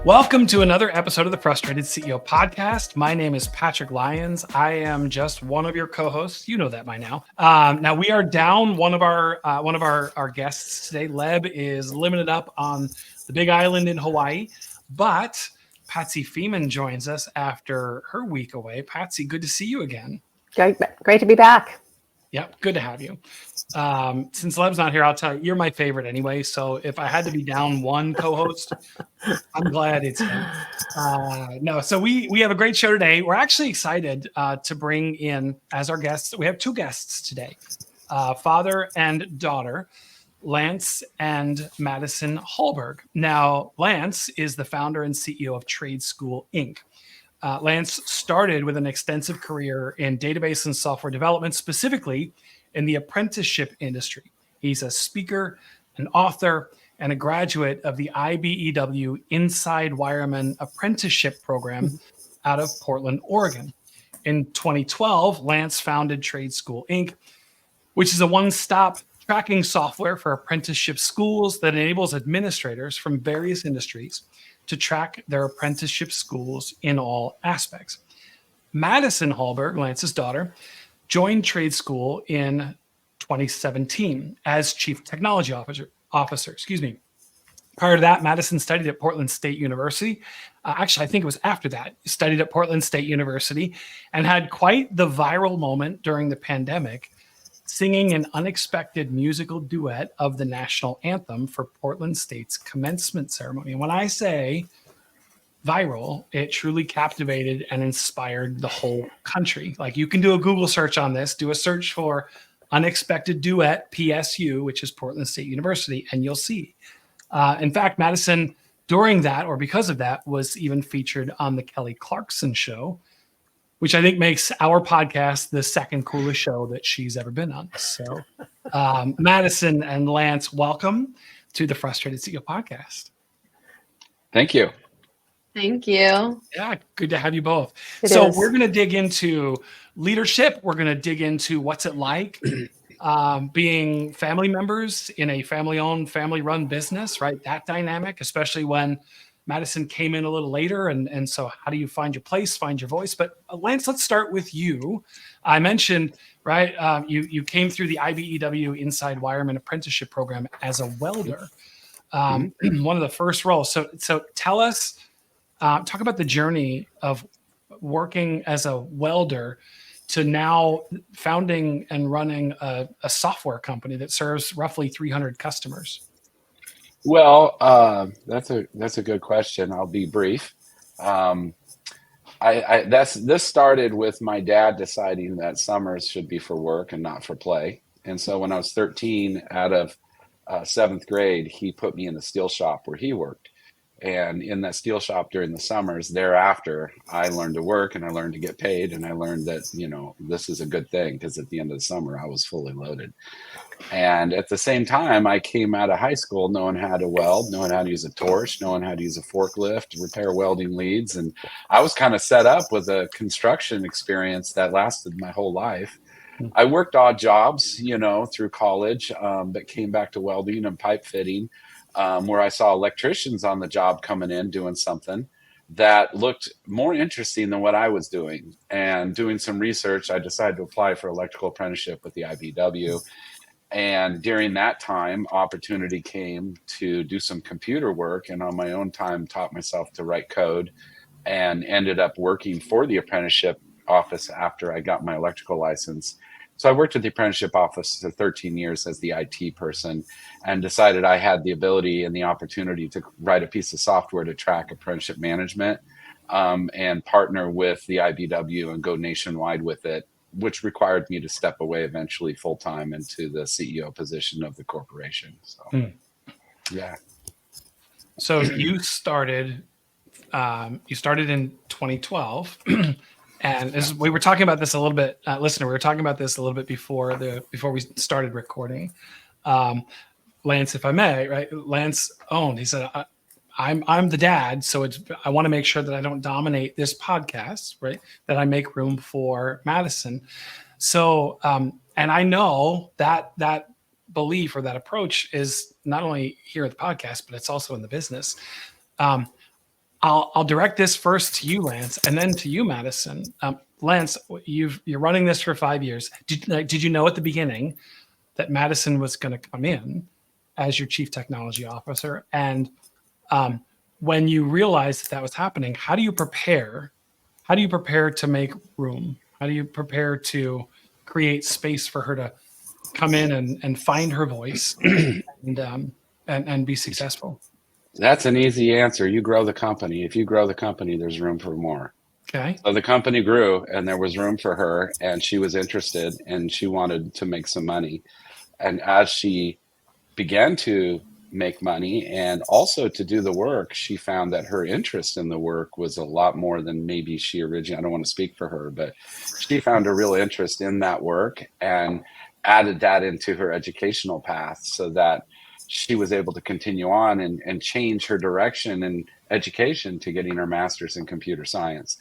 Welcome to another episode of the Frustrated CEO podcast. My name is Patrick Lyons. I am just one of your co-hosts. You know that by now. Now we are down one of our guests today. Leb is limited up on the Big Island in Hawaii, but Patsy Feeman joins us after her week away. Patsy, good to see you again. Great to be back. Yep, good to have you. Since Leb's not here, I'll tell you, you're my favorite anyway. So if I had to be down one co-host, I'm glad it's him. So we have a great show today. We're actually excited to bring in as our guests. We have two guests today, father and daughter, Lance and Madisen Hallberg. Now, Lance is the founder and CEO of Trade School Inc. Lance started with an extensive career in database and software development, specifically in the apprenticeship industry. He's a speaker, an author, and a graduate of the IBEW Inside Wireman Apprenticeship Program out of Portland, Oregon. In 2012, Lance founded Trade School Inc., which is a one-stop tracking software for apprenticeship schools that enables administrators from various industries to track their apprenticeship schools in all aspects. Madisen Hallberg, Lance's daughter, joined Trade School in 2017 as Chief Technology Officer. Prior to that, Madisen studied at Portland State University. Actually, I think it was after that, studied at Portland State University and had quite the viral moment during the pandemic, singing an unexpected musical duet of the national anthem for Portland State's commencement ceremony. And when I say viral, it truly captivated and inspired the whole country. Like, you can do a Google search on this, do a search for unexpected duet PSU, which is Portland State University, and you'll see. In fact, Madisen, during that, or because of that, was even featured on the Kelly Clarkson show, which I think makes our podcast the second coolest show that she's ever been on. So Madisen and Lance, welcome to the Frustrated CEO podcast. Thank you. Thank you. Yeah, good to have you both. We're going to dig into leadership. We're going to dig into what's it like being family members in a family-owned, family-run business, right? That dynamic, especially when Madisen came in a little later. And so how do you find your place, find your voice? But Lance, let's start with you. I mentioned, right, you came through the IBEW Inside Wireman Apprenticeship Program as a welder, one of the first roles. So tell us, talk about the journey of working as a welder to now founding and running a software company that serves roughly 300 customers. Well, that's a good question. I'll be brief. This started with my dad deciding that summers should be for work and not for play. And so when I was 13, out of seventh grade, he put me in the steel shop where he worked. And in that steel shop during the summers thereafter, I learned to work and I learned to get paid. And I learned that, this is a good thing, because at the end of the summer, I was fully loaded. And at the same time, I came out of high school knowing how to weld, knowing how to use a torch, knowing how to use a forklift, repair welding leads. And I was kind of set up with a construction experience that lasted my whole life. I worked odd jobs, through college, but came back to welding and pipe fitting, where I saw electricians on the job coming in doing something that looked more interesting than what I was doing. And doing some research, I decided to apply for electrical apprenticeship with the IBEW. And during that time, opportunity came to do some computer work, and on my own time taught myself to write code, and ended up working for the apprenticeship office after I got my electrical license. So I worked at the apprenticeship office for 13 years as the IT person, and decided I had the ability and the opportunity to write a piece of software to track apprenticeship management, and partner with the IBEW and go nationwide with it, which required me to step away eventually full-time into the CEO position of the corporation. So, yeah. So you started in 2012. And as we were talking about this a little bit, listener, we were talking about this a little bit before we started recording. Lance, if I may, right? Lance owned. He said, "I'm the dad, so I want to make sure that I don't dominate this podcast, right? That I make room for Madisen." So, and I know that belief or that approach is not only here at the podcast, but it's also in the business. I'll direct this first to you, Lance, and then to you, Madison. Lance, you're running this for 5 years. Did you know at the beginning that Madison was going to come in as your chief technology officer? And when you realized that was happening, how do you prepare? How do you prepare to make room? How do you prepare to create space for her to come in and find her voice and be successful? That's an easy answer. You grow the company. If you grow the company, there's room for more. Okay. So the company grew and there was room for her, and she was interested and she wanted to make some money. And as she began to make money and also to do the work, she found that her interest in the work was a lot more than maybe she originally, I don't want to speak for her, but she found a real interest in that work and added that into her educational path so that she was able to continue on and change her direction in education to getting her master's in computer science,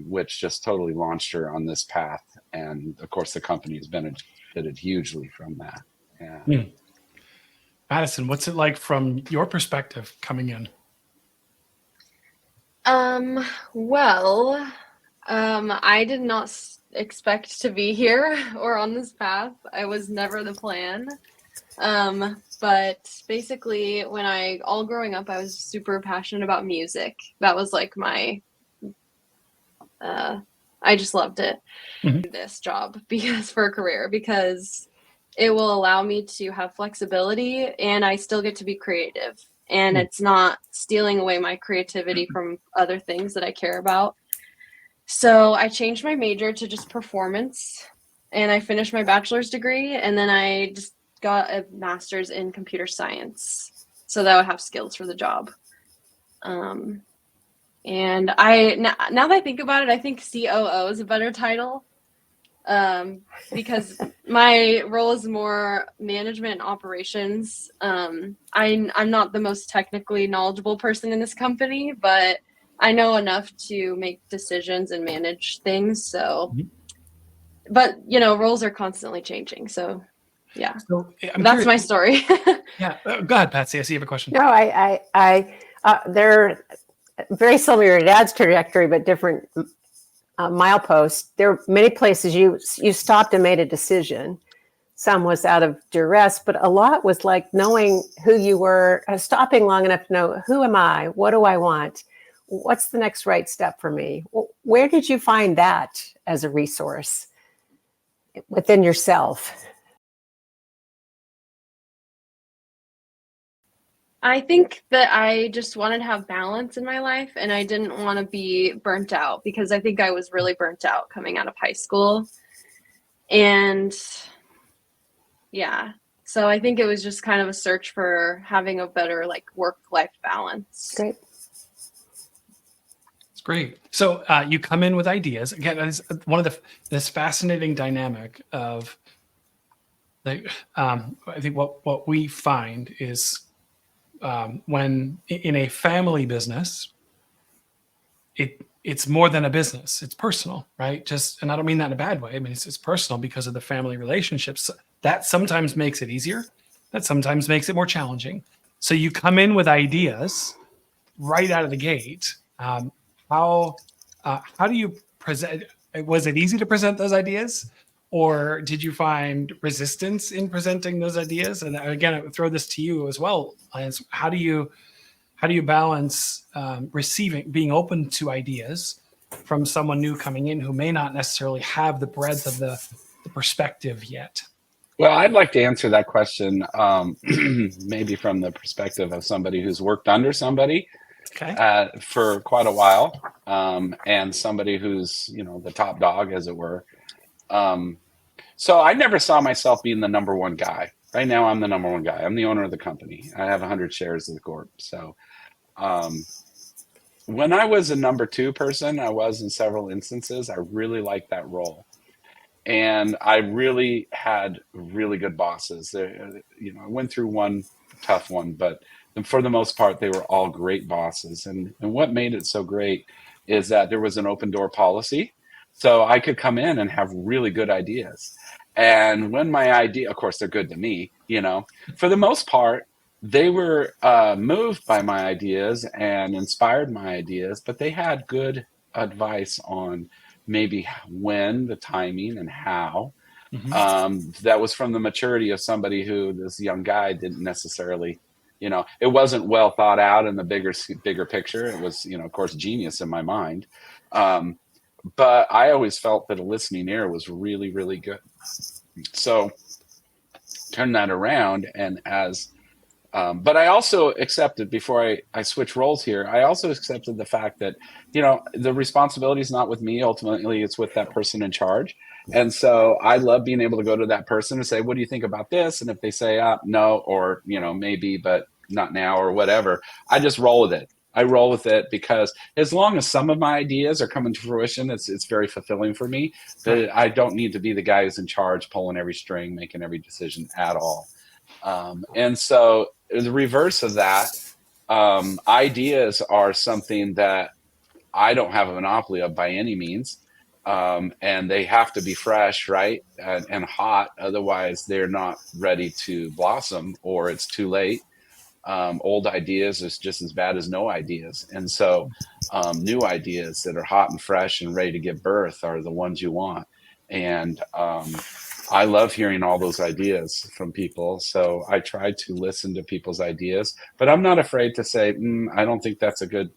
which just totally launched her on this path. And of course, the company has benefited hugely from that. Yeah. Madison, what's it like from your perspective coming in? I did not expect to be here or on this path. I was never the plan. But basically all growing up, I was super passionate about music. That was like I just loved it. Mm-hmm. This job for a career because it will allow me to have flexibility and I still get to be creative and it's not stealing away my creativity from other things that I care about. So I changed my major to just performance and I finished my bachelor's degree and then I just got a master's in computer science so that I would have skills for the job. And now that I think about it, I think COO is a better title because my role is more management and operations. I'm not the most technically knowledgeable person in this company, but I know enough to make decisions and manage things. So, but roles are constantly changing. So, yeah, so that's my story. Yeah, go ahead, Patsy. I see you have a question. No, they're very similar to Dad's trajectory, but different mileposts. There are many places you stopped and made a decision. Some was out of duress, but a lot was like knowing who you were, stopping long enough to know, who am I? What do I want? What's the next right step for me? Where did you find that as a resource within yourself? I think that I just wanted to have balance in my life and I didn't want to be burnt out because I think I was really burnt out coming out of high school. And yeah, so I think it was just kind of a search for having a better work-life balance. Great. It's great. So you come in with ideas. Again, that is one of this fascinating dynamic of I think what we find is when in a family business, it's more than a business. It's personal, right? And I don't mean that in a bad way. I mean, it's personal because of the family relationships. That sometimes makes it easier. That sometimes makes it more challenging. So you come in with ideas right out of the gate. How do you present? Was it easy to present those ideas? Or did you find resistance in presenting those ideas? And again, I would throw this to you as well, Lance. How do you balance being open to ideas from someone new coming in who may not necessarily have the breadth of the perspective yet? Well, I'd like to answer that question maybe from the perspective of somebody who's worked under somebody for quite a while, and somebody who's the top dog, as it were. So I never saw myself being the number one guy. Right now, I'm the number one guy. I'm the owner of the company. I have 100 shares of the corp. So when I was a number two person, I was in several instances. I really liked that role. And I really had really good bosses. I went through one tough one, but for the most part, they were all great bosses. And what made it so great is that there was an open door policy. So I could come in and have really good ideas. And when my idea, of course, they're good to me, for the most part, they were moved by my ideas and inspired my ideas, but they had good advice on maybe when, the timing, and how. Mhm. That was from the maturity of somebody who this young guy didn't necessarily, it wasn't well thought out in the bigger picture. It was, of course, genius in my mind. Um, but I always felt that a listening ear was really, really good. So turn that around, and but I also accepted, before I switch roles here, I also accepted the fact that, the responsibility is not with me. Ultimately, it's with that person in charge. And so I love being able to go to that person and say, what do you think about this? And if they say, no, or, maybe, but not now, or whatever, I just roll with it. I roll with it because as long as some of my ideas are coming to fruition, it's very fulfilling for me. But I don't need to be the guy who's in charge, pulling every string, making every decision at all. And so the reverse of that, ideas are something that I don't have a monopoly of by any means. And they have to be fresh, right? And hot. Otherwise, they're not ready to blossom, or it's too late. Old ideas is just as bad as no ideas. And so new ideas that are hot and fresh and ready to give birth are the ones you want. And I love hearing all those ideas from people. So I try to listen to people's ideas, but I'm not afraid to say, I don't think that's a good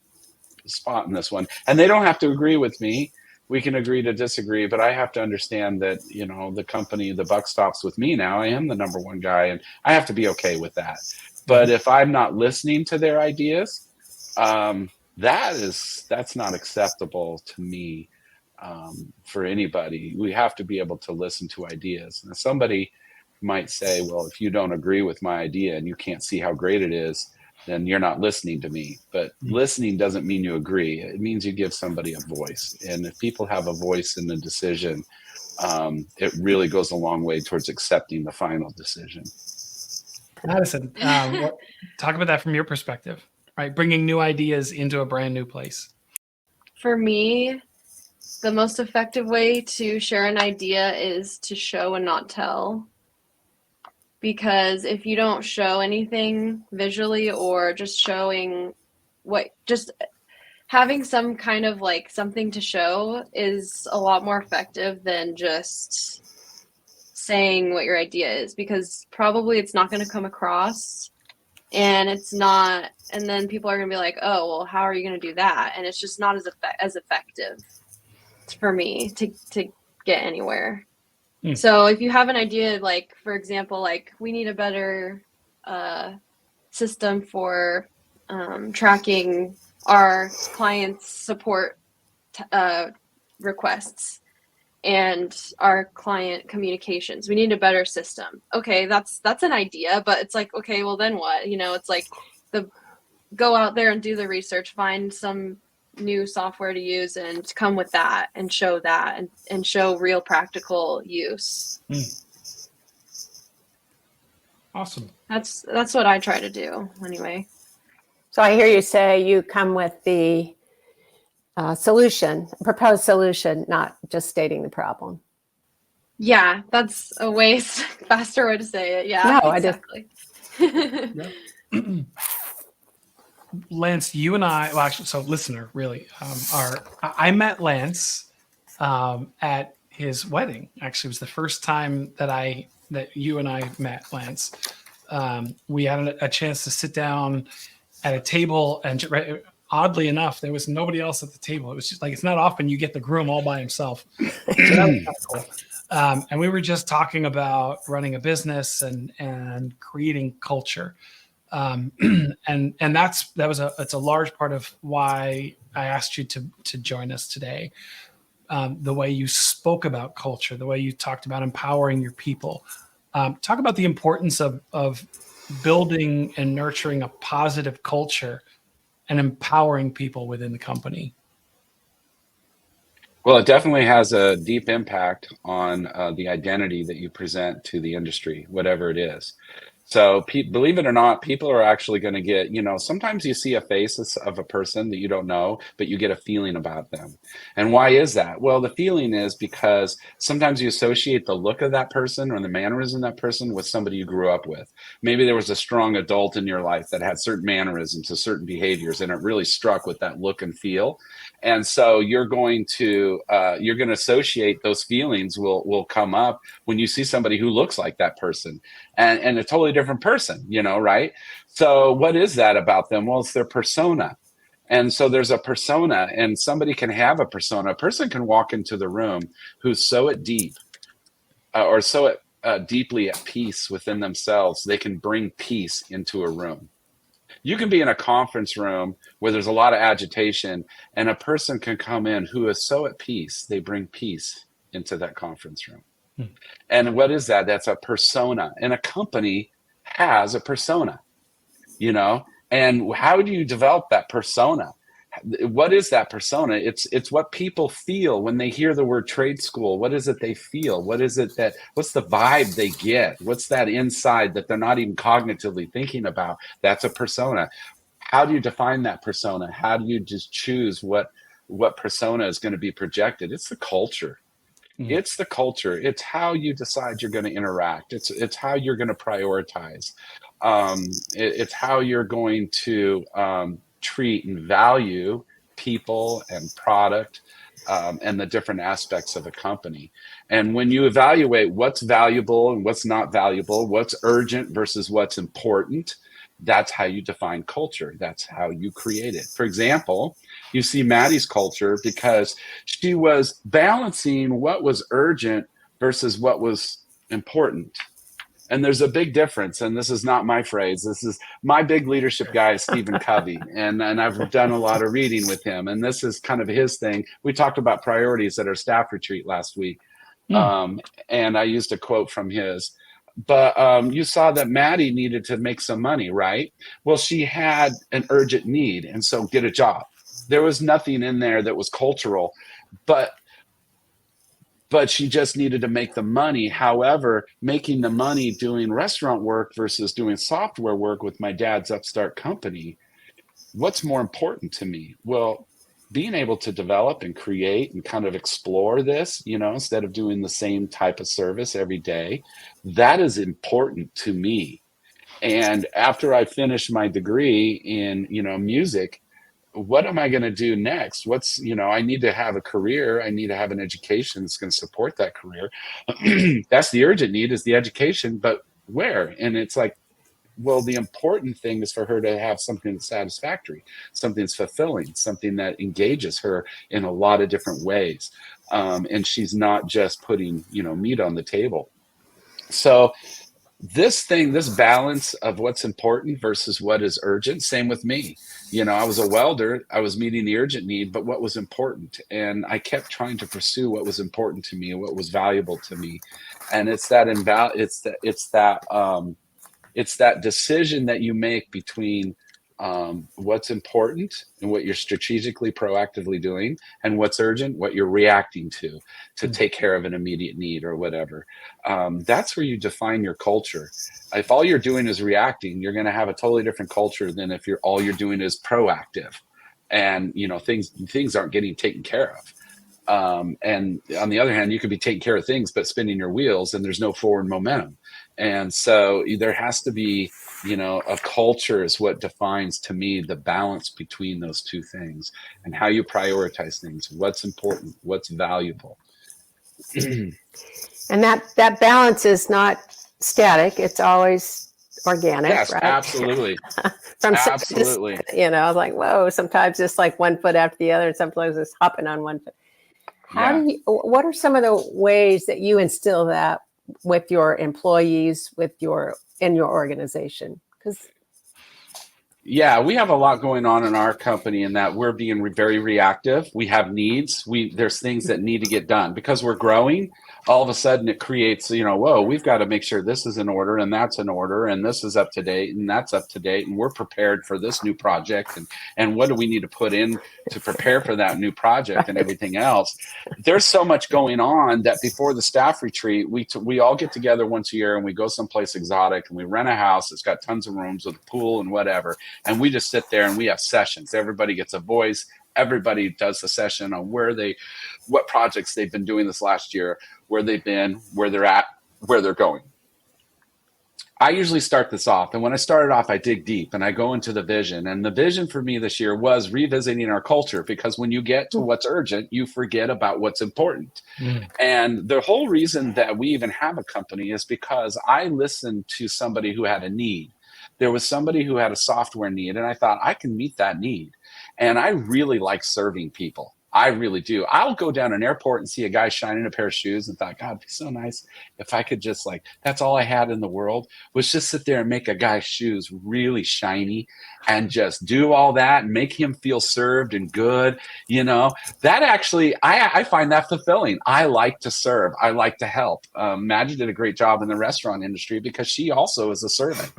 spot in this one. And they don't have to agree with me. We can agree to disagree, but I have to understand that, the company, the buck stops with me now. I am the number one guy, and I have to be okay with that. But if I'm not listening to their ideas, that's not acceptable to me. For anybody, we have to be able to listen to ideas. Now, somebody might say, well, if you don't agree with my idea and you can't see how great it is, then you're not listening to me. But listening doesn't mean you agree. It means you give somebody a voice. And if people have a voice in the decision, it really goes a long way towards accepting the final decision. Madison, talk about that from your perspective, right? Bringing new ideas into a brand new place. For me, the most effective way to share an idea is to show and not tell. Because if you don't show anything visually, or just just having some kind of like something to show is a lot more effective than just saying what your idea is, because probably it's not going to come across, and then people are going to be like, oh, well, how are you going to do that? And it's just not as effective for me to get anywhere. So if you have an idea, like, for example, like, we need a better system for tracking our clients' support requests and our client communications. We need a better system. Okay, that's an idea, but it's like, okay, well, then what? It's like go out there and do the research, find some new software to use, and come with that and show that, and show real practical use. Awesome. That's what I try to do anyway. So I hear you say you come with the proposed solution, not just stating the problem. Yeah, that's a way faster way to say it. Yeah, No, exactly. Lance, you and I, well, actually, so listener, really, I met Lance at his wedding. Actually, it was the first time that you and I met, Lance. We had a chance to sit down at a table, and oddly enough, there was nobody else at the table. It was just like, it's not often you get the groom all by himself. So that was kind of cool. And we were just talking about running a business and creating culture. And it's a large part of why I asked you to join us today. The way you spoke about culture, the way you talked about empowering your people. Talk about the importance of building and nurturing a positive culture and empowering people within the company. Well, it definitely has a deep impact on the identity that you present to the industry, whatever it is. So believe it or not, people are actually going to get, sometimes you see a face of a person that you don't know, but you get a feeling about them. And why is that? Well, the feeling is because sometimes you associate the look of that person or the mannerism of that person with somebody you grew up with. Maybe there was a strong adult in your life that had certain mannerisms or certain behaviors, and it really struck with that look and feel. And so you're going to associate those feelings will come up when you see somebody who looks like that person. And a totally different person, right? So what is that about them? Well, it's their persona. And so there's a persona, and somebody can have a persona. A person can walk into the room who's so deeply at peace within themselves, they can bring peace into a room. You can be in a conference room where there's a lot of agitation, and a person can come in who is so at peace, they bring peace into that conference room. And what is that? That's a persona. And a company has a persona, and how do you develop that persona? What is that persona? It's what people feel when they hear the word trade school. What is it they feel? What's the vibe they get? What's that inside that they're not even cognitively thinking about? That's a persona. How do you define that persona? How do you just choose what persona is going to be projected? It's the culture. It's the culture. It's how you decide you're going to interact. It's how you're going to prioritize. It's how you're going to treat and value people and product, and the different aspects of a company. And when you evaluate what's valuable and what's not valuable, what's urgent versus what's important, that's how you define culture. That's how you create it. For example, you see Maddie's culture because she was balancing what was urgent versus what was important. And there's a big difference. And this is not my phrase. This is my big leadership guy, Stephen Covey. And I've done a lot of reading with him. And this is kind of his thing. We talked about priorities at our staff retreat last week. And I used a quote from his. But you saw that Maddie needed to make some money, right? Well, she had an urgent need, and so get a job. There was nothing in there that was cultural, but she just needed to make the money. However, making the money doing restaurant work versus doing software work with my dad's upstart company, what's more important to me? Well, being able to develop and create and kind of explore this, instead of doing the same type of service every day, that is important to me. And after I finished my degree in, music, what am I going to do next? I need to have a career. I need to have an education that's going to support that career. That's the urgent need, is the education, but where? And it's like, well, the important thing is for her to have something that's satisfactory, something that's fulfilling, something that engages her in a lot of different ways. And she's not just putting, meat on the table. So this balance of what's important versus what is urgent, same with me. I was a welder. I was meeting the urgent need, but what was important? And I kept trying to pursue what was important to me and what was valuable to me. And it's that decision that you make between what's important and what you're strategically proactively doing, and what's urgent, what you're reacting to take care of an immediate need or whatever. That's where you define your culture. If all you're doing is reacting, you're going to have a totally different culture than if all you're doing is proactive, and things aren't getting taken care of. And on the other hand, you could be taking care of things but spinning your wheels, and there's no forward momentum. And so there has to be, a culture is what defines, to me, the balance between those two things, and how you prioritize things, what's important, what's valuable. And that balance is not static. It's always organic, Yes, right? Absolutely. Absolutely. I was like, whoa, sometimes it's like one foot after the other, and sometimes it's hopping on one foot. What are some of the ways that you instill that with your employees, in your organization? We have a lot going on in our company, in that we're being very reactive. We have needs. There's things that need to get done because we're growing. all of a sudden it creates, whoa, we've got to make sure this is in order and that's in order and this is up to date and that's up to date and we're prepared for this new project and what do we need to put in to prepare for that new project and everything else. There's so much going on that before the staff retreat, we all get together once a year and we go someplace exotic and we rent a house that's got tons of rooms with a pool and whatever, and we just sit there and we have sessions. Everybody gets a voice. Everybody does a session on what projects they've been doing this last year, where they've been, where they're at, where they're going. I usually start this off, and when I started off, I dig deep and I go into the vision. And the vision for me this year was revisiting our culture, because when you get to what's urgent, you forget about what's important. And the whole reason that we even have a company is because I listened to somebody who had a need. There was somebody who had a software need, and I thought I can meet that need. And I really like serving people. I really do. I'll go down an airport and see a guy shining a pair of shoes and thought, God, it'd be so nice if I could just that's all I had in the world was just sit there and make a guy's shoes really shiny and just do all that and make him feel served and good. That actually, I find that fulfilling. I like to serve. I like to help. Maggie did a great job in the restaurant industry because she also is a servant.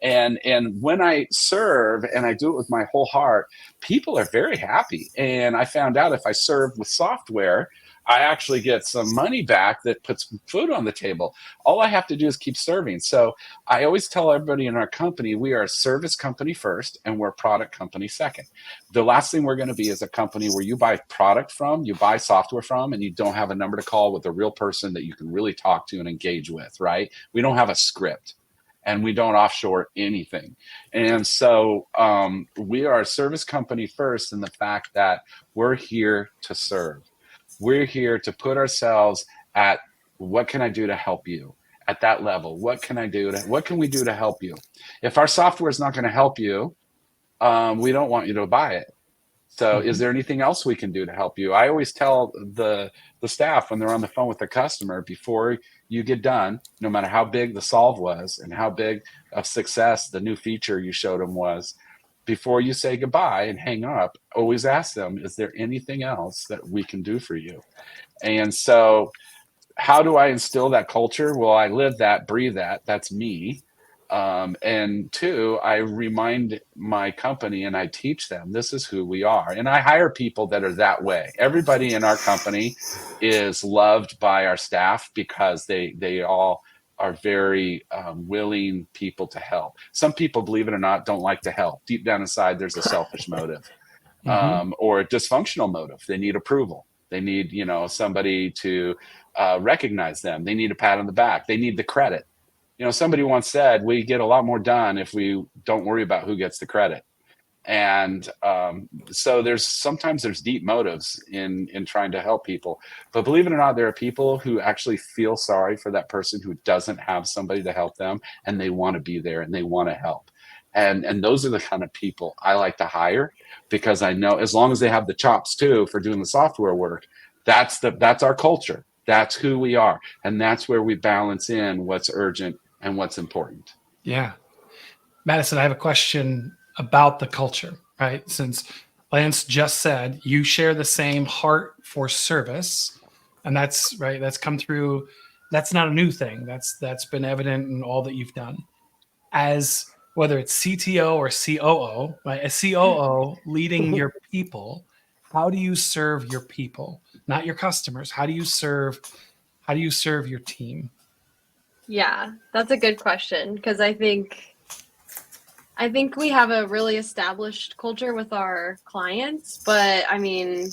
And when I serve and I do it with my whole heart, people are very happy. And I found out if I serve with software, I actually get some money back that puts food on the table. All I have to do is keep serving. So I always tell everybody in our company, we are a service company first and we're a product company second. The last thing we're going to be is a company where you buy product from, you buy software from, and you don't have a number to call with a real person that you can really talk to and engage with, right? We don't have a script. And we don't offshore anything. And so we are a service company first in the fact that we're here to serve. We're here to put ourselves at what can I do to help you at that level? What can we do to help you? If our software is not going to help you, we don't want you to buy it. So is there anything else we can do to help you? I always tell the staff when they're on the phone with the customer, before you get done, no matter how big the solve was and how big of success the new feature you showed them was, before you say goodbye and hang up, always ask them, is there anything else that we can do for you? And so how do I instill that culture? Well, I live that, breathe that. That's me. And two, I remind my company and I teach them this is who we are. And I hire people that are that way. Everybody in our company is loved by our staff because they all are very willing people to help. Some people, believe it or not, don't like to help. Deep down inside, there's a selfish motive or a dysfunctional motive. They need approval. They need, somebody to recognize them. They need a pat on the back. They need the credit. Somebody once said, we get a lot more done if we don't worry about who gets the credit. And so sometimes there's deep motives in trying to help people. But believe it or not, there are people who actually feel sorry for that person who doesn't have somebody to help them, and they want to be there and they want to help. And those are the kind of people I like to hire, because I know as long as they have the chops too for doing the software work, that's our culture. That's who we are. And that's where we balance in what's urgent and what's important. Yeah. Madisen, I have a question about the culture, right? Since Lance just said you share the same heart for service, and that's right, that's come through. That's not a new thing. That's been evident in all that you've done. As whether it's CTO or COO, right? A COO leading your people, how do you serve your people, not your customers? How do you serve your team? Yeah, that's a good question, because I think we have a really established culture with our clients, but I mean,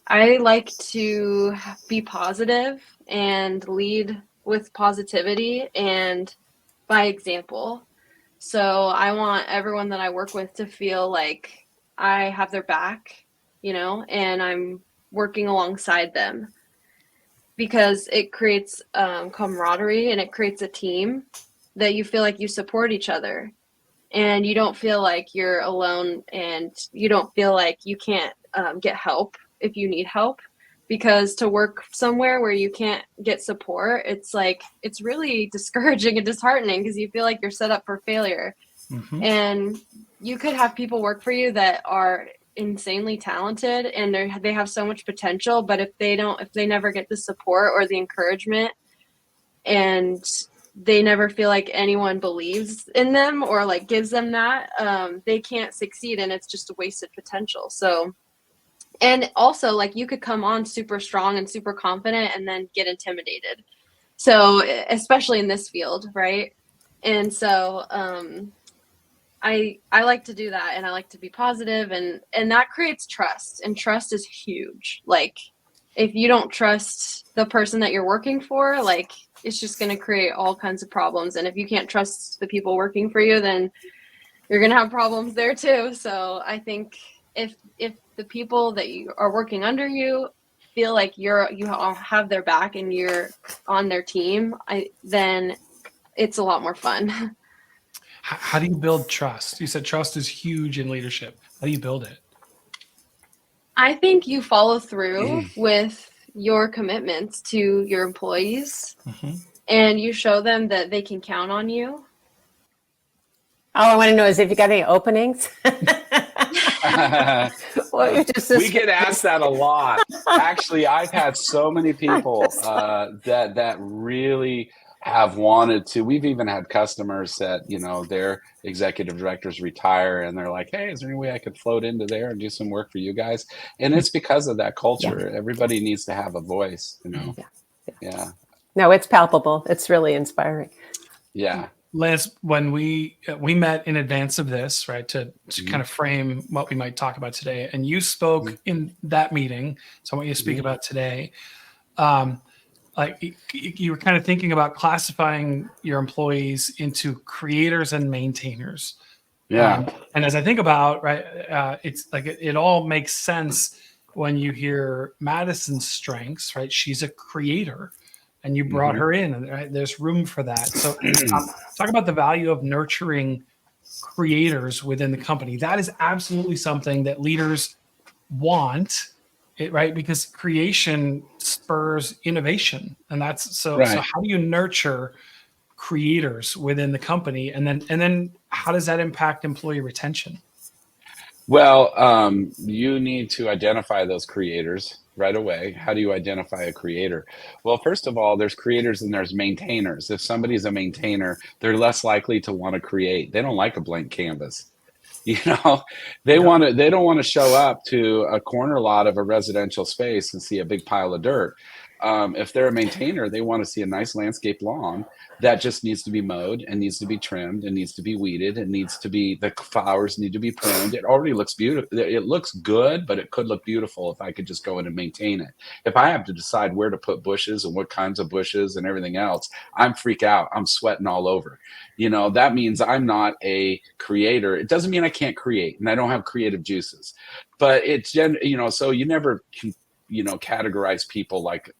I like to be positive and lead with positivity and by example. So I want everyone that I work with to feel like I have their back, and I'm working alongside them, because it creates camaraderie and it creates a team that you feel like you support each other, and you don't feel like you're alone, and you don't feel like you can't get help if you need help. Because to work somewhere where you can't get support, it's really discouraging and disheartening, because you feel like you're set up for failure. And you could have people work for you that are insanely talented and they have so much potential, but if they never get the support or the encouragement, and they never feel like anyone believes in them or like gives them that, they can't succeed, and it's just a wasted potential. So, and also like you could come on super strong and super confident and then get intimidated. So especially in this field, right? And so I like to do that, and I like to be positive, and that creates trust, and trust is huge. Like if you don't trust the person that you're working for, like it's just going to create all kinds of problems. And if you can't trust the people working for you, then you're going to have problems there too. So I think if the people that you are working under you feel like you have their back and you're on their team, then it's a lot more fun. How do you build trust? You said trust is huge in leadership. How do you build it? I think you follow through with your commitments to your employees, and you show them that they can count on you. All I want to know is if you got any openings. Well, We get asked that a lot. Actually, I've had so many people that really have wanted to. We've even had customers that, their executive directors retire and they're like, hey, is there any way I could float into there and do some work for you guys? And it's because of that culture. Yeah. Everybody needs to have a voice, Yeah. No, it's palpable. It's really inspiring. Yeah. Lance, when we met in advance of this, right, to kind of frame what we might talk about today, and you spoke in that meeting, so I want you to speak about today. Like you were kind of thinking about classifying your employees into creators and maintainers. Yeah. And as I think about, right, it's like it all makes sense when you hear Madison's strengths, right? She's a creator. And you brought her in, and right, there's room for that. So talk about the value of nurturing creators within the company. That is absolutely something that leaders want, right? Because creation spurs innovation. And that's so how do you nurture creators within the company? And then how does that impact employee retention? Well, you need to identify those creators right away. How do you identify a creator? Well, first of all, there's creators and there's maintainers. If somebody's a maintainer, they're less likely to want to create. They don't like a blank canvas. They don't want to show up to a corner lot of a residential space and see a big pile of dirt. If they're a maintainer, they want to see a nice landscape lawn that just needs to be mowed and needs to be trimmed and needs to be weeded and the flowers need to be pruned. It already looks beautiful. It looks good, but it could look beautiful if I could just go in and maintain it. If I have to decide where to put bushes and what kinds of bushes and everything else, I'm freak out. I'm sweating all over. That means I'm not a creator. It doesn't mean I can't create and I don't have creative juices, but so you never can, categorize people like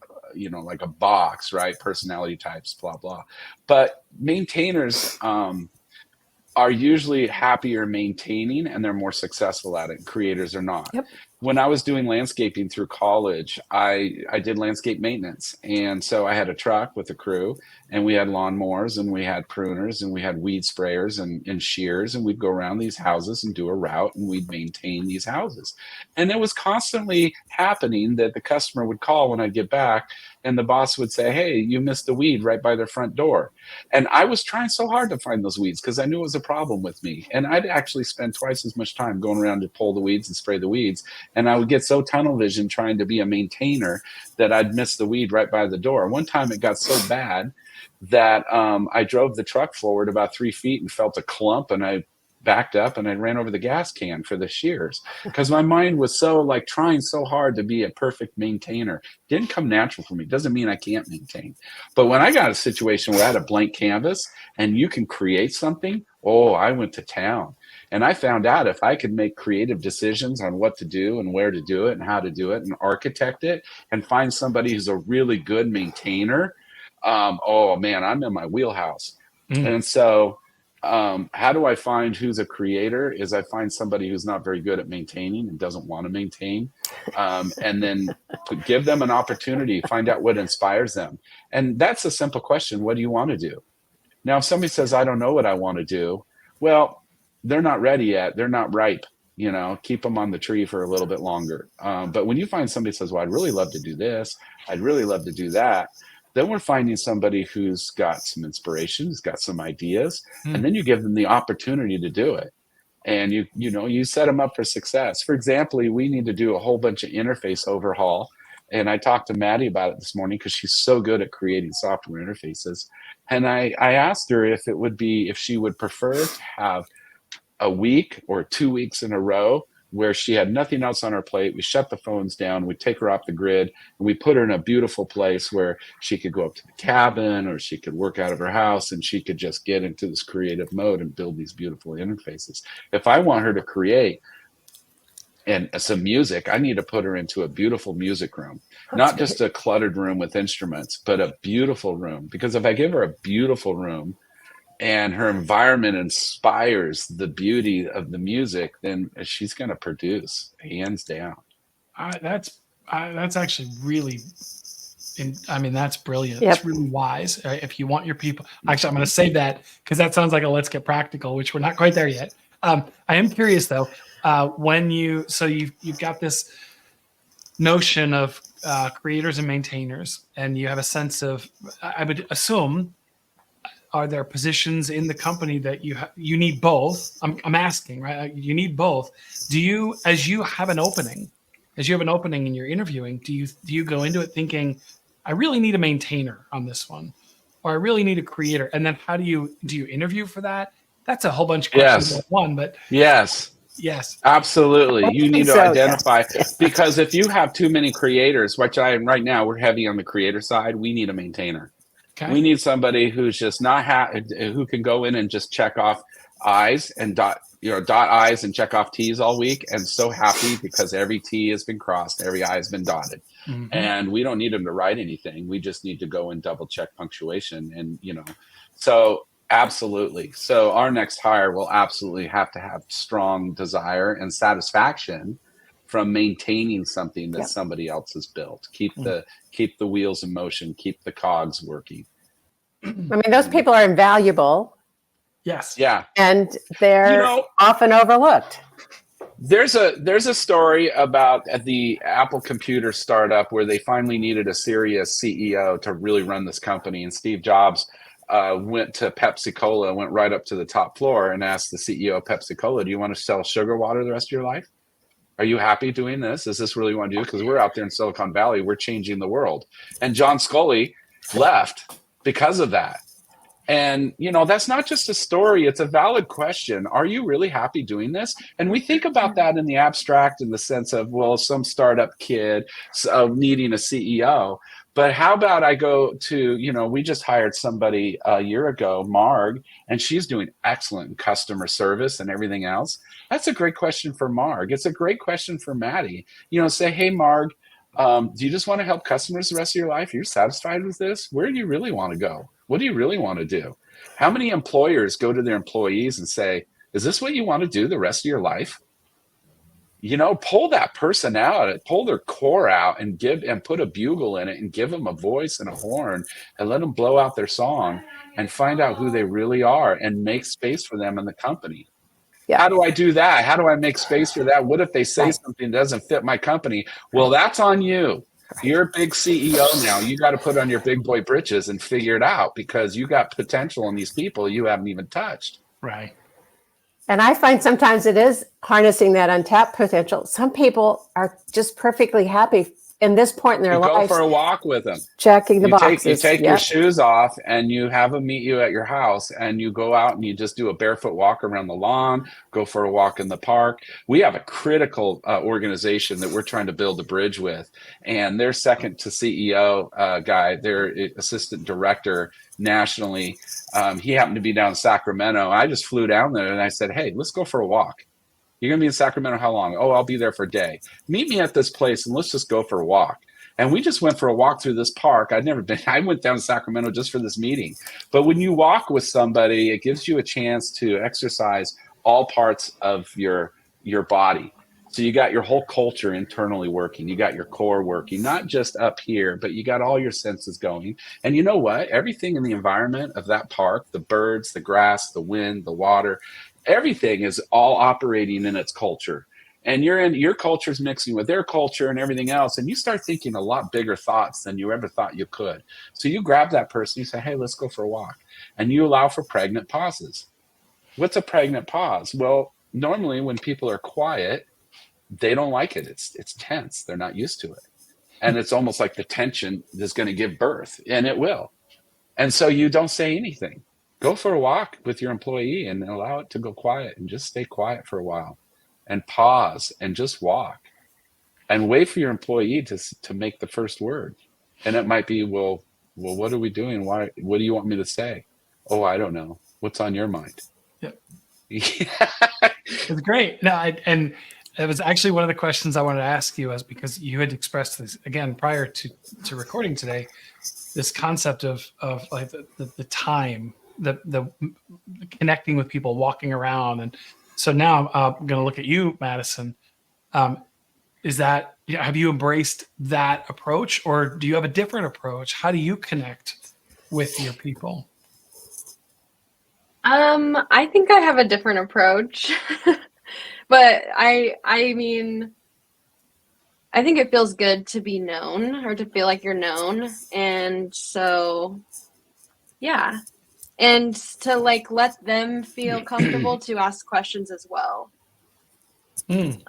a box, right? Personality types, blah, blah. But maintainers are usually happier maintaining and they're more successful at it. Creators are not. Yep. When I was doing landscaping through college, I did landscape maintenance. And so I had a truck with a crew and we had lawnmowers and we had pruners and we had weed sprayers and shears, and we'd go around these houses and do a route and we'd maintain these houses. And it was constantly happening that the customer would call when I'd get back and the boss would say, hey, you missed a weed right by their front door. And I was trying so hard to find those weeds because I knew it was a problem with me. And I'd actually spend twice as much time going around to pull the weeds and spray the weeds. And I would get so tunnel vision trying to be a maintainer that I'd miss the weed right by the door. One time it got so bad that I drove the truck forward about 3 feet and felt a clump, and I backed up and I ran over the gas can for the shears because my mind was so trying so hard to be a perfect maintainer. Didn't come natural for me. Doesn't mean I can't maintain. But when I got a situation where I had a blank canvas and you can create something, I went to town. And I found out if I could make creative decisions on what to do and where to do it and how to do it and architect it and find somebody who's a really good maintainer, man, I'm in my wheelhouse. And so how do I find who's a creator is I find somebody who's not very good at maintaining and doesn't want to maintain, and then give them an opportunity, find out what inspires them. And that's a simple question. What do you want to do? Now, if somebody says, I don't know what I want to do, well, they're not ready yet. They're not ripe. keep them on the tree for a little bit longer. But when you find somebody who says, well, I'd really love to do this, I'd really love to do that, then we're finding somebody who's got some inspiration, who's got some ideas, and then you give them the opportunity to do it. And you set them up for success. For example, we need to do a whole bunch of interface overhaul. And I talked to Maddie about it this morning because she's so good at creating software interfaces. And I asked her if she would prefer to have a week or 2 weeks in a row where she had nothing else on her plate. We shut the phones down, we take her off the grid, and we put her in a beautiful place where she could go up to the cabin or she could work out of her house, and she could just get into this creative mode and build these beautiful interfaces. If I want her to create and some music, I need to put her into a beautiful music room, not just a cluttered room with instruments, but a beautiful room. Because if I give her a beautiful room and her environment inspires the beauty of the music, then she's going to produce, hands down. That's actually really, that's brilliant. Yep. It's really wise. If you want your people, actually, I'm going to save that because that sounds like a let's get practical, which we're not quite there yet. I am curious though, when you've got this notion of creators and maintainers, and you have a sense of, I would assume, are there positions in the company that you need both? I'm asking, right? You need both. Do you, as you have an opening and you're interviewing, do you go into it thinking, I really need a maintainer on this one, or I really need a creator? And then how do you interview for that? That's a whole bunch of questions about one, but yes, absolutely. You need to identify, because if you have too many creators, which I am right now, we're heavy on the creator side, we need a maintainer. Okay. We need somebody who's just who can go in and just check off I's and dot I's and check off T's all week, and so happy because every T has been crossed, every I has been dotted. Mm-hmm. And we don't need them to write anything. We just need to go and double check punctuation. And, so absolutely. So our next hire will absolutely have to have strong desire and satisfaction from maintaining something that somebody else has built. Keep the wheels in motion, keep the cogs working. I mean, those people are invaluable. Yes. Yeah. And they're often overlooked. There's a story about at the Apple computer startup where they finally needed a serious CEO to really run this company, and Steve Jobs went to Pepsi Cola, went right up to the top floor and asked the CEO of Pepsi Cola, do you want to sell sugar water the rest of your life? Are you happy doing this? Is this really what you want to do? Because we're out there in Silicon Valley, we're changing the world. And John Scully left because of that. And, that's not just a story. It's a valid question. Are you really happy doing this? And we think about that in the abstract, in the sense of, well, some startup kid needing a CEO. But how about I go to, we just hired somebody a year ago, Marg, and she's doing excellent customer service and everything else. That's a great question for Marg. It's a great question for Maddie. Say, hey, Marg, do you just want to help customers the rest of your life? You're satisfied with this? Where do you really want to go? What do you really want to do? How many employers go to their employees and say, is this what you want to do the rest of your life? Pull that person out, pull their core out and put a bugle in it and give them a voice and a horn and let them blow out their song and find out who they really are and make space for them in the company. Yeah. How do I do that? How do I make space for that? What if they say something that doesn't fit my company? Well, that's on you. You're a big CEO now. You got to put on your big boy britches and figure it out, because you got potential in these people you haven't even touched. Right. And I find sometimes it is harnessing that untapped potential. Some people are just perfectly happy in this point in their life. Go for a walk with them. Checking the boxes. You take your shoes off and you have them meet you at your house, and you go out and you just do a barefoot walk around the lawn, go for a walk in the park. We have a critical organization that we're trying to build a bridge with, and their second to CEO guy, their assistant director nationally, he happened to be down in Sacramento. I just flew down there and I said, hey, let's go for a walk. You're going to be in Sacramento how long? Oh, I'll be there for a day. Meet me at this place and let's just go for a walk. And we just went for a walk through this park. I'd never been. I went down to Sacramento just for this meeting. But when you walk with somebody, it gives you a chance to exercise all parts of your body. So you got your whole culture internally working. You got your core working, not just up here, but you got all your senses going. And you know what? Everything in the environment of that park, the birds, the grass, the wind, the water, everything is all operating in its culture. and your culture's mixing with their culture and everything else, and you start thinking a lot bigger thoughts than you ever thought you could. So you grab that person, you say, hey, let's go for a walk, and you allow for pregnant pauses. What's a pregnant pause? Well, normally when people are quiet, they don't like it. It's tense. They're not used to it, and it's almost like the tension is going to give birth, and it will. And so you don't say anything. Go for a walk with your employee and allow it to go quiet, and just stay quiet for a while and pause and just walk and wait for your employee to make the first word. And it might be, well, what are we doing? What do you want me to say? Oh, I don't know. What's on your mind? Yep. Yeah. It's great. No, and it was actually one of the questions I wanted to ask you, is because you had expressed this again prior to recording today, this concept of like the time, the connecting with people, walking around. And so now I'm going to look at you, Madisen. Is that, have you embraced that approach, or do you have a different approach? How do you connect with your people? I think I have a different approach, but I mean, I think it feels good to be known, or to feel like you're known. And so, yeah. And to like let them feel comfortable to ask questions as well. Mm.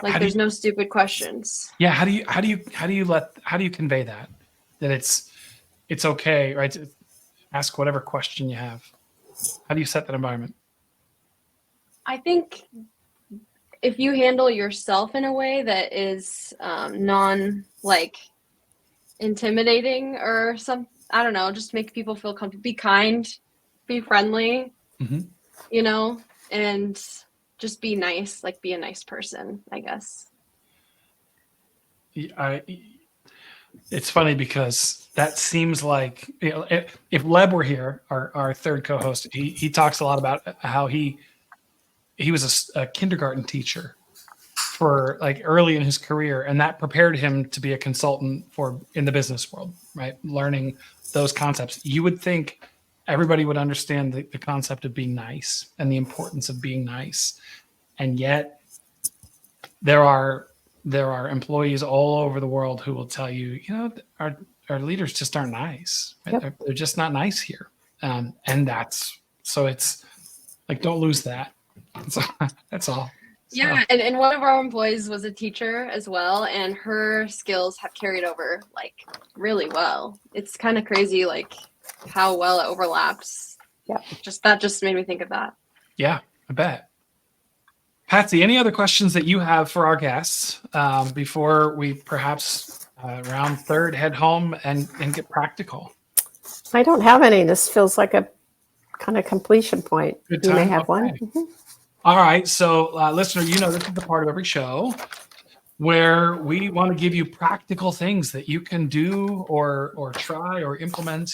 Like How do there's you- no stupid questions. Yeah. How do you convey that it's okay, right? To ask whatever question you have. How do you set that environment? I think if you handle yourself in a way that is non like intimidating or some, I don't know, just make people feel comfortable, be kind, be friendly, Mm-hmm. you know, and just be nice, like be a nice person, I guess. It's funny because that seems like, if Leb were here, our third co-host, he talks a lot about how he was a kindergarten teacher for like early in his career, and that prepared him to be a consultant in the business world, right? Learning those concepts. You would think everybody would understand the concept of being nice and the importance of being nice, and yet there are employees all over the world who will tell you, our leaders just aren't nice. Right? Yep. They're just not nice here, and so it's like, don't lose that. So, that's all. So. Yeah, and one of our employees was a teacher as well, and her skills have carried over like really well. It's kind of crazy, like how well it overlaps. Yeah. That just made me think of that. Yeah, I bet. Patsy, any other questions that you have for our guests before we perhaps round third, head home and get practical? I don't have any. This feels like a kind of completion point. Good You may time? have one. Okay. Mhm. All right. So, listener, this is the part of every show where we want to give you practical things that you can do or try or implement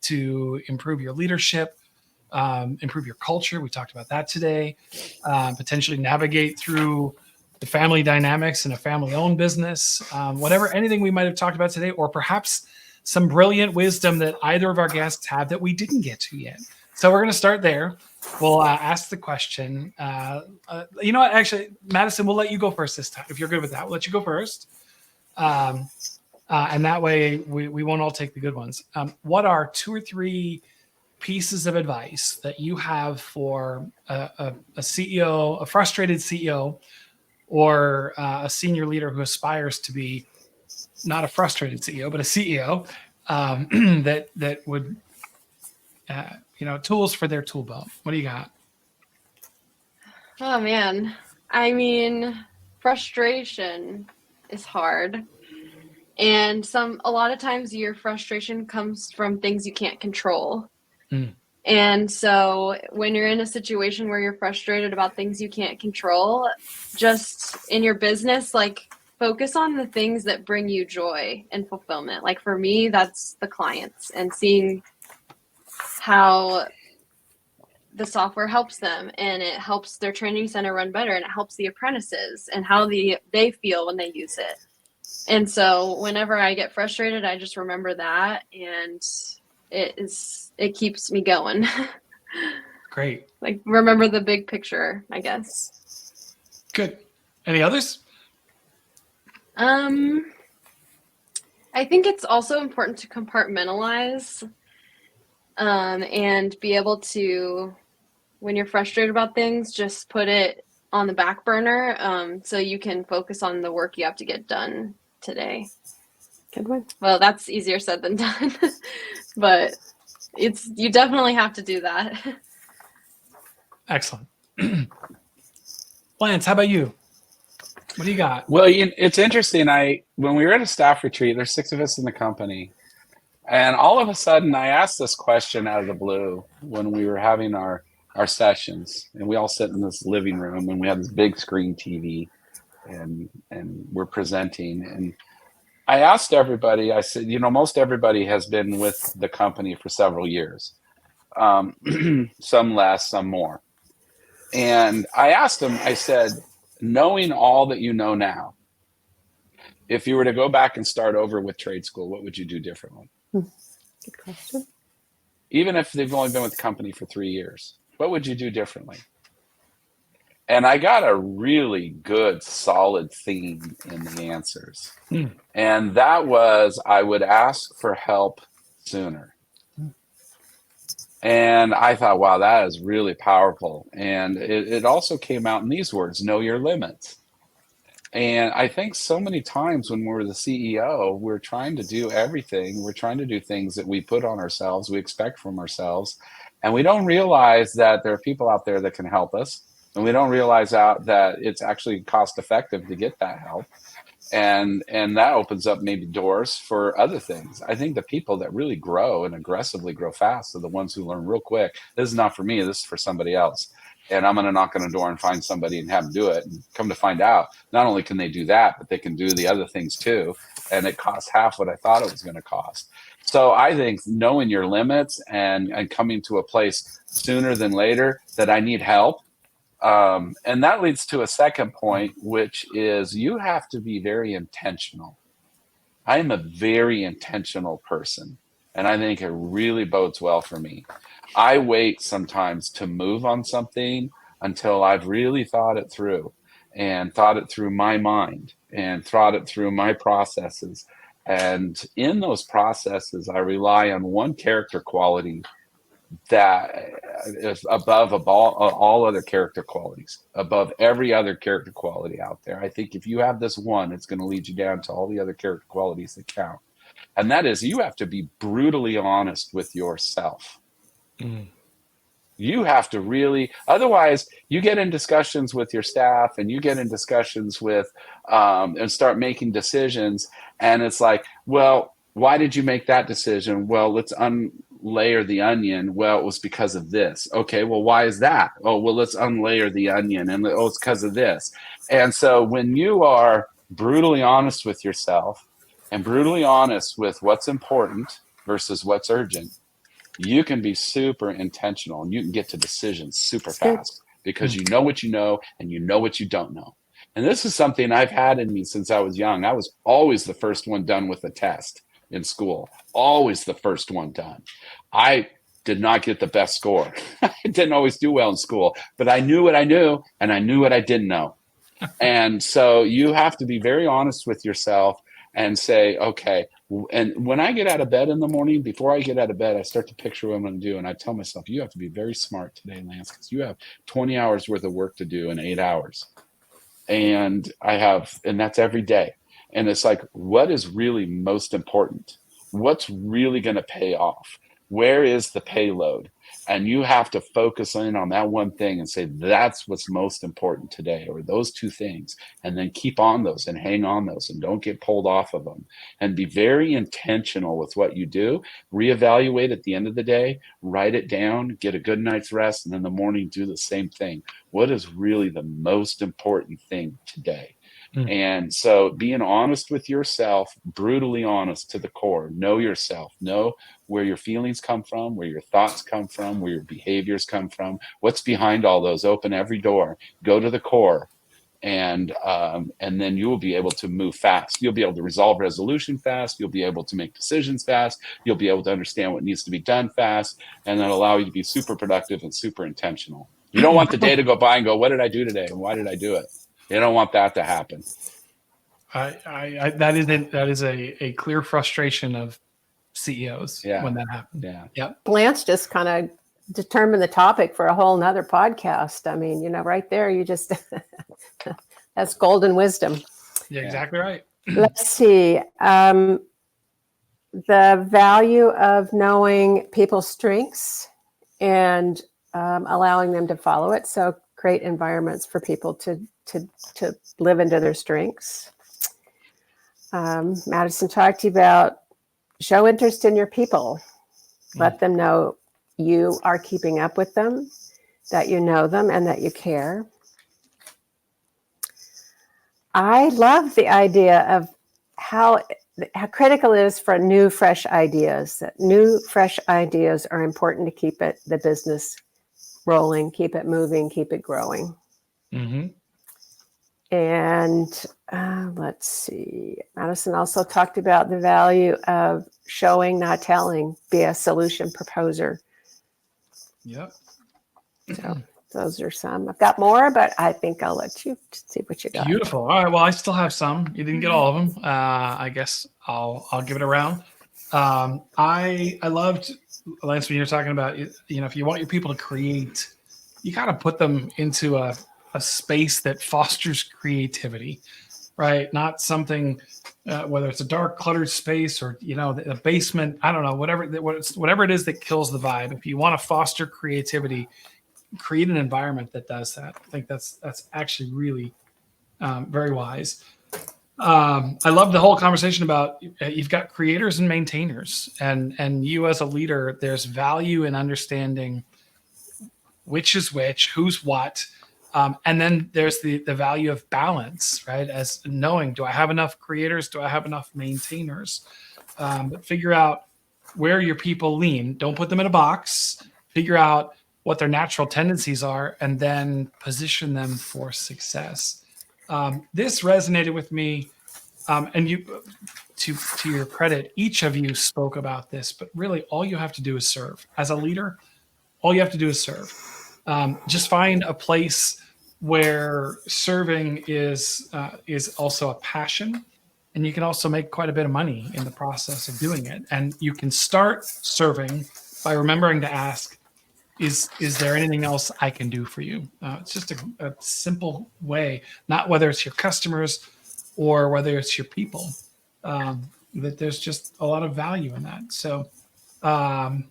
to improve your leadership, improve your culture. We talked about that today. Potentially navigate through the family dynamics in a family-owned business, anything we might have talked about today, or perhaps some brilliant wisdom that either of our guests have that we didn't get to yet. So we're going to start there. We'll ask the question. You know what? Actually, Madisen, we'll let you go first this time. If you're good with that, we'll let you go first. And that way we won't all take the good ones. What are 2 or 3 pieces of advice that you have for a CEO, a frustrated CEO, or a senior leader who aspires to be not a frustrated CEO, but a CEO that would, tools for their tool belt? What do you got? Oh man, I mean, frustration is hard, and a lot of times your frustration comes from things you can't control. And so when you're in a situation where you're frustrated about things you can't control, just in your business, like focus on the things that bring you joy and fulfillment. Like for me, that's the clients and seeing how the software helps them, and it helps their training center run better, and it helps the apprentices and how they feel when they use it. And so whenever I get frustrated, I just remember that, and it keeps me going. Great. Like remember the big picture, I guess. Good. Any others? I think it's also important to compartmentalize and be able to, when you're frustrated about things, just put it on the back burner so you can focus on the work you have to get done today. Good one. Well, that's easier said than done, but you definitely have to do that. Excellent. Lance, how about you? What do you got? Well, it's interesting. When we were at a staff retreat, there's 6 of us in the company, and all of a sudden, I asked this question out of the blue when we were having our sessions, and we all sit in this living room, and we have this big screen TV, and we're presenting, and I asked everybody. I said, most everybody has been with the company for several years, some less, some more, and I asked them. I said, knowing all that you know now, if you were to go back and start over with trade school, what would you do differently? Good question. Even if they've only been with the company for 3 years, what would you do differently? And I got a really good, solid theme in the answers. And that was, I would ask for help sooner. And I thought, wow, that is really powerful. And it also came out in these words, know your limits. And I think so many times when we're the CEO, we're trying to do everything. We're trying to do things that we put on ourselves, we expect from ourselves. And we don't realize that there are people out there that can help us. And we don't realize that it's actually cost effective to get that help. And that opens up maybe doors for other things. I think the people that really grow and aggressively grow fast are the ones who learn real quick. This is not for me. This is for somebody else. And I'm going to knock on a door and find somebody and have them do it. And come to find out, not only can they do that, but they can do the other things too. And it costs half what I thought it was going to cost. So I think knowing your limits and coming to a place sooner than later that I need help. And that leads to a second point, which is you have to be very intentional. I am a very intentional person, and I think it really bodes well for me. I wait sometimes to move on something until I've really thought it through and thought it through my mind and thought it through my processes. And in those processes, I rely on one character quality that is above all other character qualities, above every other character quality out there. I think if you have this one, it's going to lead you down to all the other character qualities that count. And that is, you have to be brutally honest with yourself. You have to really, otherwise you get in discussions with your staff and you get in discussions with, and start making decisions. And it's like, well, why did you make that decision? Well, let's unlayer the onion. Well, it was because of this. Okay, well, why is that? Oh, well, let's unlayer the onion. And it's because of this. And so when you are brutally honest with yourself and brutally honest with what's important versus what's urgent, you can be super intentional and you can get to decisions super fast because you know what you know and you know what you don't know. And this is something I've had in me since I was young. I was always the first one done with a test in school, always the first one done. I did not get the best score. I didn't always do well in school, but I knew what I knew and I knew what I didn't know. And so you have to be very honest with yourself and say, okay, and when I get out of bed in the morning, before I get out of bed, I start to picture what I'm going to do. And I tell myself, you have to be very smart today, Lance, because you have 20 hours worth of work to do in 8 hours. And that's every day. And it's like, what is really most important? What's really going to pay off? Where is the payload? And you have to focus in on that one thing and say, that's what's most important today, or those two things, and then keep on those and hang on those and don't get pulled off of them, and be very intentional with what you do. Reevaluate at the end of the day, write it down, get a good night's rest, and in the morning, do the same thing. What is really the most important thing today? And so being honest with yourself, brutally honest to the core, know yourself, know where your feelings come from, where your thoughts come from, where your behaviors come from, what's behind all those. Open every door, go to the core, and then you will be able to move fast. You'll be able to resolve resolution fast. You'll be able to make decisions fast. You'll be able to understand what needs to be done fast, and that'll allow you to be super productive and super intentional. You don't want the day to go by and go, what did I do today and why did I do it? You don't want that to happen. That is a clear frustration of CEOs when that happens. Yeah. Yep. Lance just kind of determined the topic for a whole nother podcast. I mean, right there, you just, that's golden wisdom. Yeah, exactly right. Let's see. The value of knowing people's strengths and allowing them to follow it. So create environments for people to live into their strengths. Madisen talked to you about show interest in your people. Let them know you are keeping up with them, that you know them, and that you care. I love the idea of how critical it is for new, fresh ideas. That new, fresh ideas are important to keep the business rolling, keep it moving, keep it growing. Mm-hmm. And let's see. Madisen also talked about the value of showing, not telling. Be a solution proposer. Yep. So those are some. I've got more, but I think I'll let you see what you got. Beautiful. All right. Well, I still have some. You didn't get all of them. I guess I'll give it a round. I loved, Lance, when you're talking about, if you want your people to create, you got to put them into a space that fosters creativity, right? Not something, whether it's a dark, cluttered space or, the basement, I don't know, whatever it is that kills the vibe. If you want to foster creativity, create an environment that does that. I think that's actually really very wise. I love the whole conversation about you've got creators and maintainers, and you as a leader, there's value in understanding which is which, who's what. And then there's the value of balance, right? As knowing, do I have enough creators? Do I have enough maintainers? But figure out where your people lean. Don't put them in a box. Figure out what their natural tendencies are, and then position them for success. This resonated with me, and you, to your credit, each of you spoke about this. But really, all you have to do is serve. As a leader, all you have to do is serve. Just find a place where serving is also a passion, and you can also make quite a bit of money in the process of doing it. And you can start serving by remembering to ask, is there anything else I can do for you? It's just a simple way, not whether it's your customers or whether it's your people, that there's just a lot of value in that. So I'll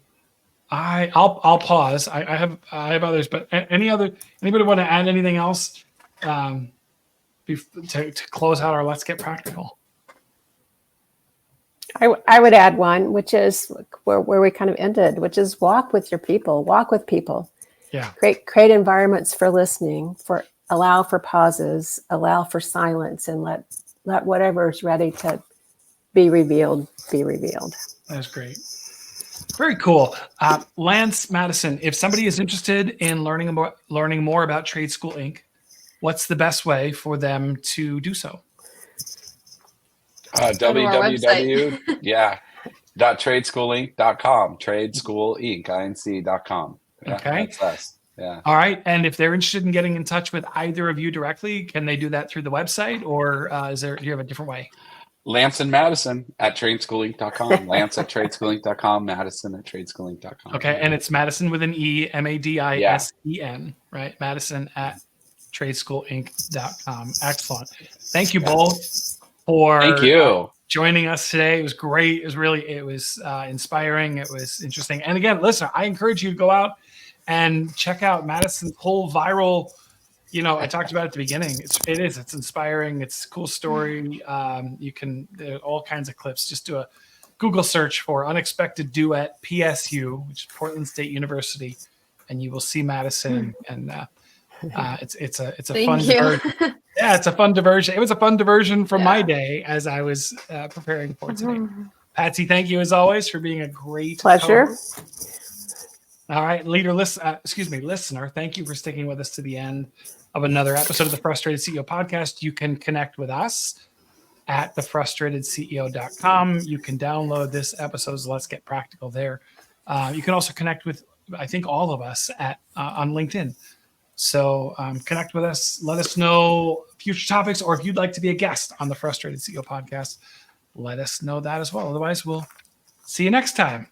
pause. I have others, but anybody want to add anything else to close out our Let's Get Practical? I would add one, which is where we kind of ended, which is walk with your people, walk with people. Yeah. Create environments for listening, allow for pauses, allow for silence, and let whatever is ready to be revealed, be revealed. That's great. Very cool. Lance, Madisen, if somebody is interested in learning more about Trade School Inc., what's the best way for them to do so? www.tradeschoolinc.com, tradesschoolinc.com. Yeah, okay. That's us. Yeah. All right. And if they're interested in getting in touch with either of you directly, can they do that through the website, or do you have a different way? Lance and Madisen at tradesschoolinc.com. Lance at tradesschoolinc.com. Madisen at tradesschoolinc.com. Okay. And it's Madisen with an E, Madisen, right? Madisen at tradesschoolinc.com. Excellent. Thank you both for joining us today. It was great. It was inspiring. It was interesting. And again, listener, I encourage you to go out and check out Madisen's whole viral, I talked about it at the beginning. It's inspiring. It's a cool story. There are all kinds of clips. Just do a Google search for Unexpected Duet PSU, which is Portland State University, and you will see Madisen. And it's a fun diversion. Yeah, it's a fun diversion. It was a fun diversion from my day as I was preparing for today. Patsy, thank you as always for being a great pleasure. co-host. All right, listener, thank you for sticking with us to the end of another episode of the Frustrated CEO podcast. You can connect with us at thefrustratedceo.com. You can download this episode's Let's Get Practical there. You can also connect with, I think, all of us on LinkedIn. So connect with us. Let us know future topics, or if you'd like to be a guest on the Frustrated CEO podcast, let us know that as well. Otherwise, we'll see you next time.